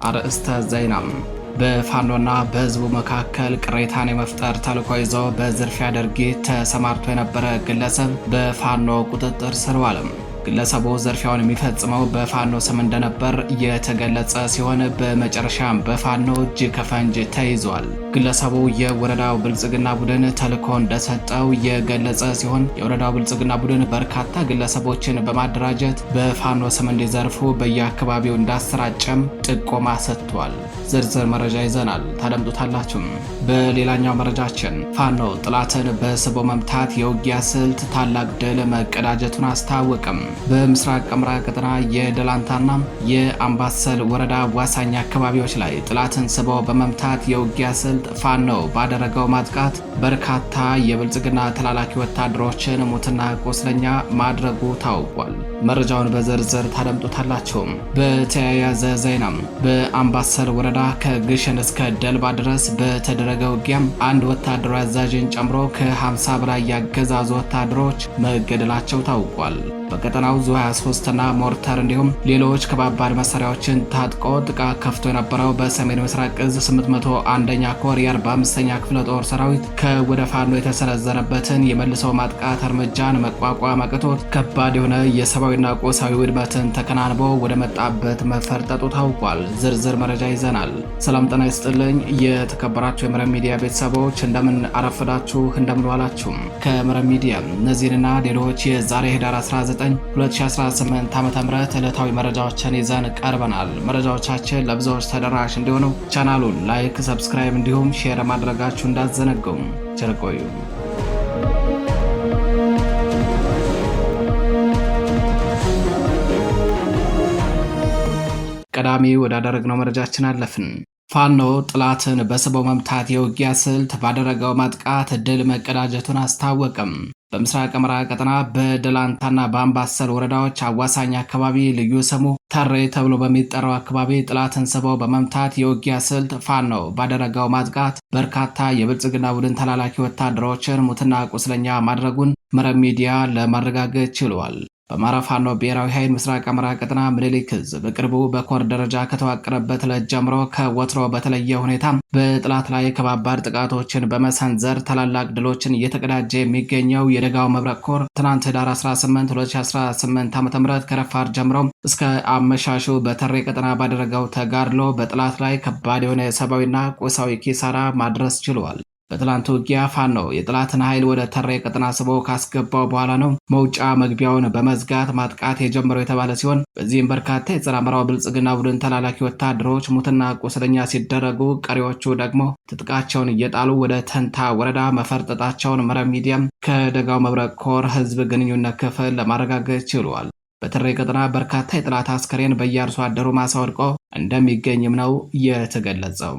አርእስተ ዜና። በፋኖና በህዝቡ መካከል ቅሬታን የመፍጠር ተልዕኮ ይዞ በዝርፊያ ድርጊት ተሰማርቶ የነበረ ግለሰብ በፋኖ ቁጥጥር ስር ዋለ። ግለሰቡ ዝርፊያውን የሚፈጽመው በፋኖ ስም እንደነበር የተገለጸ ሲሆን በመጨረሻም በፋኖ እጅ ከፈንጅ ተይዟል። ግለሰቡ የወረዳው ብልጽግና ቡድን ተልዕኮ እንደሰጠው የገለጸ ሲሆን የወረዳው ብልጽግና ቡድን በርካታ ግለሰቦችን በማደራጀት በፋኖ ስም እንዲዘርፉ በየአካባቢው እንዳሰራጨም ጥቆማ ሰጥቷል። ዝርዝር መረጃ ይዘናል፣ ታደምጡታላችሁ። በሌላኛው መረጃችን ፋኖ ጥላትን በስቦ መምታት የውጊያ ስልት ታላቅ ድል መቀዳጀቱን አስታወቀም። በምስራቅ አማራ ቀጠና የደላንታና የአምባሰል ወረዳ ዋሳኝ አካባቢዎች ላይ ጥላትን ስቦ በመምታት የውጊያ ስልት ፋኖ ባደረገው ማጥቃት በርካታ የብልጽግና ተላላኪ ወታደሮችን ሙትና ቆስለኛ ማድረጉ ታውቋል። መረጃውን በዝርዝር ታደምጡታላችሁ። በተያያዘ ዜና በአምባሰል ወረዳ ከግሸን እስከ ደልባ ድረስ በተደረገ ውጊያም አንድ ወታደራዊ አዛዥን ጨምሮ ከ50 በላይ ያገዛዙ ወታደሮች መገደላቸው ታውቋል። በቀጠናው ዙ 23 እና ሞርተር እንዲሁም ሌሎች ከባባድ መሳሪያዎችን ታጥቆ ጥቃት ከፍቶ የነበረው በሰሜን ምስራቅ እዝ 801ኛ ኮር የ45ኛ ክፍለ ጦር ሰራዊት ከወደ ፋኖ የተሰነዘረበትን የመልሶ ማጥቃት እርምጃን መቋቋም አቅቶት ከባድ የሆነ የሰብአዊና ቁሳዊ ውድመትን ተከናንቦ ወደ መጣበት መፈርጠጡ ታውቋል። ዝርዝር መረጃ ይዘናል። ሰላም ጤና ይስጥልኝ የተከበራችሁ የመረብ ሚዲያ ቤተሰቦች እንደምን አረፈዳችሁ፣ እንደምን ዋላችሁ። ከመረብ ሚዲያ እነዚህንና ሌሎች የዛሬ ህዳር 19 2018 ዓ.ም ዕለታዊ መረጃዎችን ይዘን ቀርበናል። መረጃዎቻችን ለብዙዎች ተደራሽ እንዲሆኑ ቻናሉን ላይክ፣ ሰብስክራይብ እንዲሁም ሼር ማድረጋችሁ እንዳትዘነጉም። ቸር ቆዩ። ቀዳሚ ወዳደረግነው መረጃችን አለፍን። ፋኖ ጥላትን በስቦ መምታት የውጊያ ስልት ባደረገው ማጥቃት ድል መቀዳጀቱን አስታወቀም። በምስራቅ አማራ ቀጠና በደላንታና በአምባሰል ወረዳዎች አዋሳኝ አካባቢ ልዩ ስሙ ተሬ ተብሎ በሚጠራው አካባቢ ጥላትን ስቦ በመምታት የውጊያ ስልት ፋኖ ባደረገው ማጥቃት በርካታ የብልጽግና ቡድን ተላላኪ ወታደሮችን ሙትና ቁስለኛ ማድረጉን መረብ ሚዲያ ለማረጋገጥ ችሏል። በአማራ ፋኖ ብሔራዊ ኃይል ምስራቅ አማራ ቀጠና ምኒልክ ዕዝ በቅርቡ በኮር ደረጃ ከተዋቀረበት ዕለት ጀምሮ ከወትሮ በተለየ ሁኔታ በጥላት ላይ ከባባድ ጥቃቶችን በመሰንዘር ታላላቅ ድሎችን እየተቀዳጀ የሚገኘው የደጋው መብረቅ ኮር ትናንት ህዳር 18 2018 ዓ.ም ከረፋድ ጀምሮ እስከ አመሻሹ በተሬ ቀጠና ባደረገው ተጋድሎ በጥላት ላይ ከባድ የሆነ የሰብአዊና ቁሳዊ ኪሳራ ማድረስ ችሏል። በትላንቱ ውጊያ ፋኖ የጥላትን ኃይል ወደ ተሬ ቀጠና ስቦ ካስገባው በኋላ ነው መውጫ መግቢያውን በመዝጋት ማጥቃት የጀመረው የተባለ ሲሆን በዚህም በርካታ የጸረ አማራው ብልጽግና ቡድን ተላላኪ ወታደሮች ሙትና ቁስለኛ ሲደረጉ፣ ቀሪዎቹ ደግሞ ትጥቃቸውን እየጣሉ ወደ ተንታ ወረዳ መፈርጠጣቸውን መረብ ሚዲያም ከደጋው መብረቅ ኮር ህዝብ ግንኙነት ክፍል ለማረጋገጥ ችሏል። በተሬ ቀጠና በርካታ የጥላት አስከሬን በየአርሶ አደሩ ማሳ ወድቆ እንደሚገኝም ነው የተገለጸው።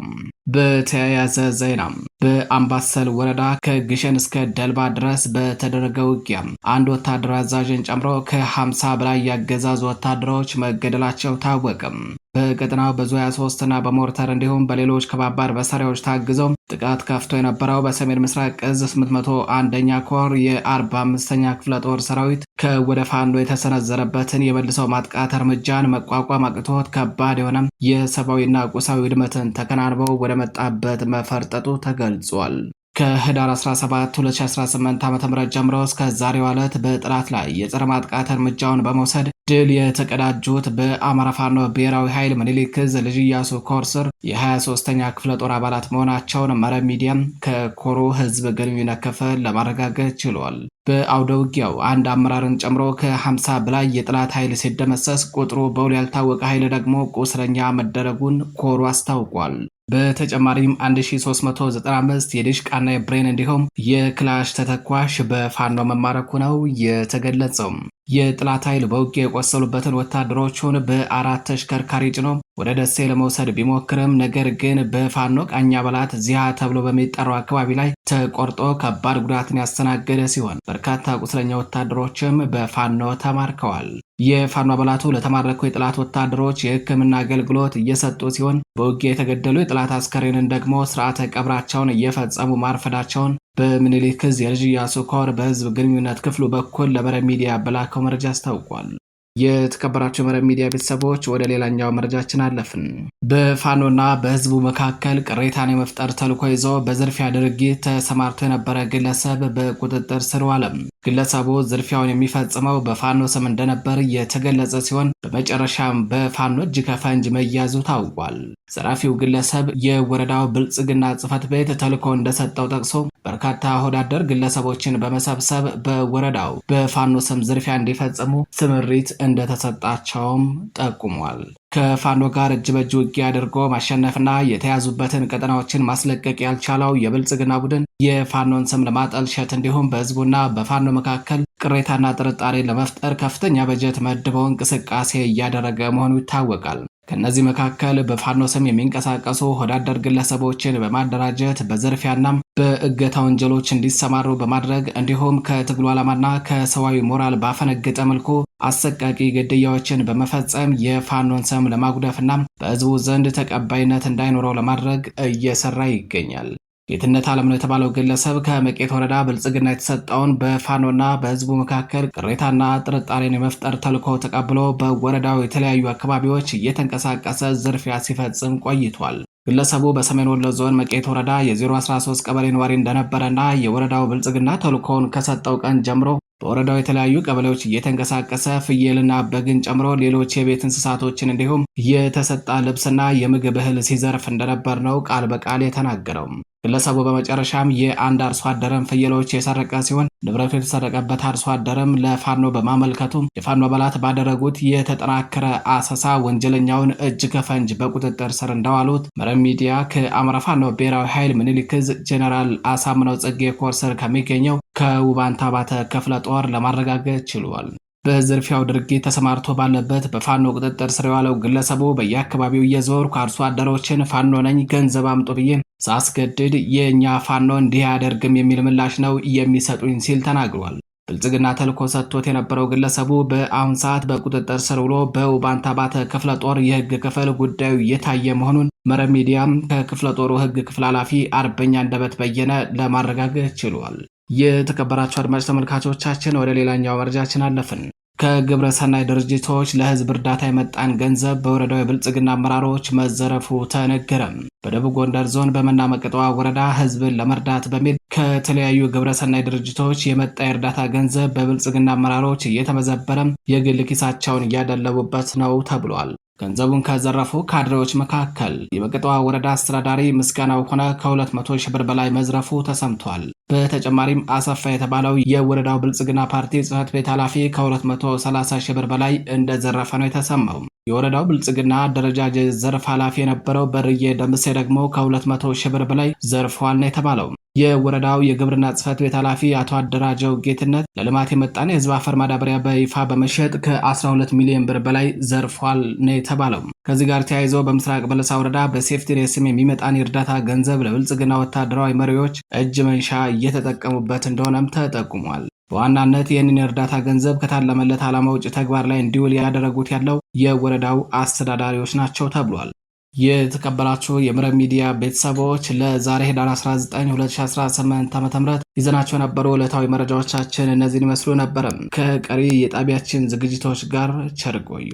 በተያያዘ ዜና በአምባሰል ወረዳ ከግሸን እስከ ደልባ ድረስ በተደረገ ውጊያ አንድ ወታደራዊ አዛዥን ጨምሮ ከ50 በላይ ያገዛዙ ወታደሮች መገደላቸው ታወቀም። በቀጠናው በዙ 23 እና በሞርተር እንዲሁም በሌሎች ከባባድ መሳሪያዎች ታግዘው ጥቃት ከፍቶ የነበረው በሰሜን ምስራቅ እዝ 801ኛ ኮር የ45ኛ ክፍለ ጦር ሰራዊት ከወደ ፋኖ የተሰነዘረበትን የመልሰው ማጥቃት እርምጃን መቋቋም አቅቶት ከባድ የሆነ የሰብአዊና ቁሳዊ ውድመትን ተከናንበው ወደ መጣበት መፈርጠጡ ተገልጿል። ከህዳር 17 2018 ዓ.ም ጀምሮ እስከ ዛሬው ዕለት በጥላት ላይ የጸረ ማጥቃት እርምጃውን በመውሰድ ድል የተቀዳጁት በአማራ ፋኖ ብሔራዊ ኃይል ምኒልክ ዕዝ ልጅ ኢያሱ ኮር ስር የ23ኛ ክፍለ ጦር አባላት መሆናቸውን መረብ ሚዲያም ከኮሩ ህዝብ ግንኙነት ክፍል ለማረጋገጥ ችሏል። በአውደ ውጊያው አንድ አመራርን ጨምሮ ከ50 በላይ የጥላት ኃይል ሲደመሰስ ቁጥሩ በውል ያልታወቀ ኃይል ደግሞ ቁስለኛ መደረጉን ኮሩ አስታውቋል። በተጨማሪም 1395 የዲሽቃና የብሬን እንዲሁም የክላሽ ተተኳሽ በፋኖ መማረኩ ነው የተገለጸው። የጥላት ኃይል በውጊያ የቆሰሉበትን ወታደሮቹን በአራት ተሽከርካሪ ጭኖ ወደ ደሴ ለመውሰድ ቢሞክርም ነገር ግን በፋኖ ቃኝ አባላት ዚያ ተብሎ በሚጠራው አካባቢ ላይ ተቆርጦ ከባድ ጉዳትን ያስተናገደ ሲሆን በርካታ ቁስለኛ ወታደሮችም በፋኖ ተማርከዋል። የፋኖ አባላቱ ለተማረኩ የጥላት ወታደሮች የሕክምና አገልግሎት እየሰጡ ሲሆን በውጊያ የተገደሉ የጥላት አስከሬንን ደግሞ ስርዓተ ቀብራቸውን እየፈጸሙ ማርፈዳቸውን በምኒልክ ዕዝ የልጅ ኢያሱ ኮር በህዝብ ግንኙነት ክፍሉ በኩል ለመረብ ሚዲያ በላከው መረጃ አስታውቋል። የተከበራቸው የመረብ ሚዲያ ቤተሰቦች ወደ ሌላኛው መረጃችን አለፍን። በፋኖና በህዝቡ መካከል ቅሬታን የመፍጠር ተልዕኮ ይዞ በዝርፊያ ድርጊት ተሰማርቶ የነበረ ግለሰብ በቁጥጥር ስር ዋለ። ግለሰቡ ዝርፊያውን የሚፈጽመው በፋኖ ስም እንደነበር የተገለጸ ሲሆን በመጨረሻም በፋኖ እጅ ከፈንጅ መያዙ ታውቋል። ዘራፊው ግለሰብ የወረዳው ብልጽግና ጽሕፈት ቤት ተልዕኮ እንደሰጠው ጠቅሶ በርካታ ሆዳደር ግለሰቦችን በመሰብሰብ በወረዳው በፋኖ ስም ዝርፊያ እንዲፈጽሙ ስምሪት እንደተሰጣቸውም ጠቁሟል። ከፋኖ ጋር እጅ በእጅ ውጊያ አድርጎ ማሸነፍና የተያዙበትን ቀጠናዎችን ማስለቀቅ ያልቻለው የብልጽግና ቡድን የፋኖን ስም ለማጠልሸት እንዲሁም በህዝቡና በፋኖ መካከል ቅሬታና ጥርጣሬ ለመፍጠር ከፍተኛ በጀት መድበው እንቅስቃሴ እያደረገ መሆኑ ይታወቃል። ከነዚህ መካከል በፋኖ ስም የሚንቀሳቀሱ ሆዳደር ግለሰቦችን በማደራጀት በዝርፊያና በእገታ ወንጀሎች እንዲሰማሩ በማድረግ እንዲሁም ከትግሉ ዓላማና ከሰዋዊ ሞራል ባፈነገጠ መልኩ አሰቃቂ ግድያዎችን በመፈጸም የፋኖን ስም ለማጉደፍና በህዝቡ ዘንድ ተቀባይነት እንዳይኖረው ለማድረግ እየሰራ ይገኛል። ጌትነት አለም ነው የተባለው ግለሰብ ከመቄት ወረዳ ብልጽግና የተሰጠውን በፋኖና በህዝቡ መካከል ቅሬታና ጥርጣሬን የመፍጠር ተልዕኮ ተቀብሎ በወረዳው የተለያዩ አካባቢዎች እየተንቀሳቀሰ ዝርፊያ ሲፈጽም ቆይቷል። ግለሰቡ በሰሜን ወሎ ዞን መቄት ወረዳ የ013 ቀበሌ ነዋሪ እንደነበረና የወረዳው ብልጽግና ተልዕኮውን ከሰጠው ቀን ጀምሮ በወረዳው የተለያዩ ቀበሌዎች እየተንቀሳቀሰ ፍየልና በግን ጨምሮ ሌሎች የቤት እንስሳቶችን እንዲሁም የተሰጣ ልብስና የምግብ እህል ሲዘርፍ እንደነበር ነው ቃል በቃል የተናገረው። ግለሰቡ በመጨረሻም የአንድ አርሶ አደርን ፍየሎች የሰረቀ ሲሆን ንብረቱ የተሰረቀበት አርሶ አደርም ለፋኖ በማመልከቱ የፋኖ አባላት ባደረጉት የተጠናከረ አሰሳ ወንጀለኛውን እጅ ከፈንጅ በቁጥጥር ስር እንዳዋሉት መረብ ሚዲያ ከአማራ ፋኖ ብሔራዊ ኃይል ምኒልክ ዕዝ ጄኔራል አሳምነው ጽጌ ኮር ስር ከሚገኘው ከውባንታ ባተ ክፍለ ጦር ለማረጋገጥ ችሏል። በዝርፊያው ድርጊት ተሰማርቶ ባለበት በፋኖ ቁጥጥር ስር የዋለው ግለሰቡ በየአካባቢው እየዞርኩ አርሶ አደሮችን ፋኖ ነኝ ገንዘብ አምጡ ብዬ ሳስገድድ የእኛ ፋኖ እንዲህ አያደርግም የሚል ምላሽ ነው የሚሰጡኝ ሲል ተናግሯል። ብልጽግና ተልዕኮ ሰጥቶት የነበረው ግለሰቡ በአሁን ሰዓት በቁጥጥር ስር ውሎ በውባንታ ባተ ክፍለ ጦር የህግ ክፍል ጉዳዩ እየታየ መሆኑን መረብ ሚዲያም ከክፍለ ጦሩ ህግ ክፍል ኃላፊ አርበኛ አንደበት በየነ ለማረጋገጥ ችሏል። የተከበራቸው አድማጭ ተመልካቾቻችን ወደ ሌላኛው መረጃችን አለፍን። ከግብረ ሰናይ ድርጅቶች ለህዝብ እርዳታ የመጣን ገንዘብ በወረዳው የብልጽግና አመራሮች መዘረፉ ተነገረም። በደቡብ ጎንደር ዞን በመና መቅጠዋ ወረዳ ህዝብን ለመርዳት በሚል ከተለያዩ ግብረ ሰናይ ድርጅቶች የመጣ የእርዳታ ገንዘብ በብልጽግና አመራሮች እየተመዘበረም የግል ኪሳቸውን እያደለቡበት ነው ተብሏል። ገንዘቡን ከዘረፉ ካድሬዎች መካከል የመቅጠዋ ወረዳ አስተዳዳሪ ምስጋናው ሆነ ከ200 ሺህ ብር በላይ መዝረፉ ተሰምቷል። በተጨማሪም አሰፋ የተባለው የወረዳው ብልጽግና ፓርቲ ጽሕፈት ቤት ኃላፊ ከ230 ሺህ ብር በላይ እንደዘረፈ ነው የተሰማው። የወረዳው ብልጽግና አደረጃጀት ዘርፍ ኃላፊ የነበረው በርዬ ደምሴ ደግሞ ከ200 ሺህ ብር በላይ ዘርፏል ነው የተባለው። የወረዳው የግብርና ጽሕፈት ቤት ኃላፊ አቶ አደራጀው ጌትነት ለልማት የመጣን የህዝብ አፈር ማዳበሪያ በይፋ በመሸጥ ከ12 ሚሊዮን ብር በላይ ዘርፏል ነው የተባለው። ከዚህ ጋር ተያይዞ በምስራቅ በለሳ ወረዳ በሴፍቲኔት ስም የሚመጣን የእርዳታ ገንዘብ ለብልጽግና ወታደራዊ መሪዎች እጅ መንሻ እየተጠቀሙበት እንደሆነም ተጠቁሟል። በዋናነት ይህንን የእርዳታ ገንዘብ ከታለመለት ዓላማ ውጭ ተግባር ላይ እንዲውል ያደረጉት ያለው የወረዳው አስተዳዳሪዎች ናቸው ተብሏል። የተከበራችሁ የመረብ ሚዲያ ቤተሰቦች ለዛሬ ህዳር 19 2018 ዓ.ም ይዘናቸው የነበሩ ዕለታዊ መረጃዎቻችን እነዚህን ይመስሉ ነበር። ከቀሪ የጣቢያችን ዝግጅቶች ጋር ቸር ቆዩ።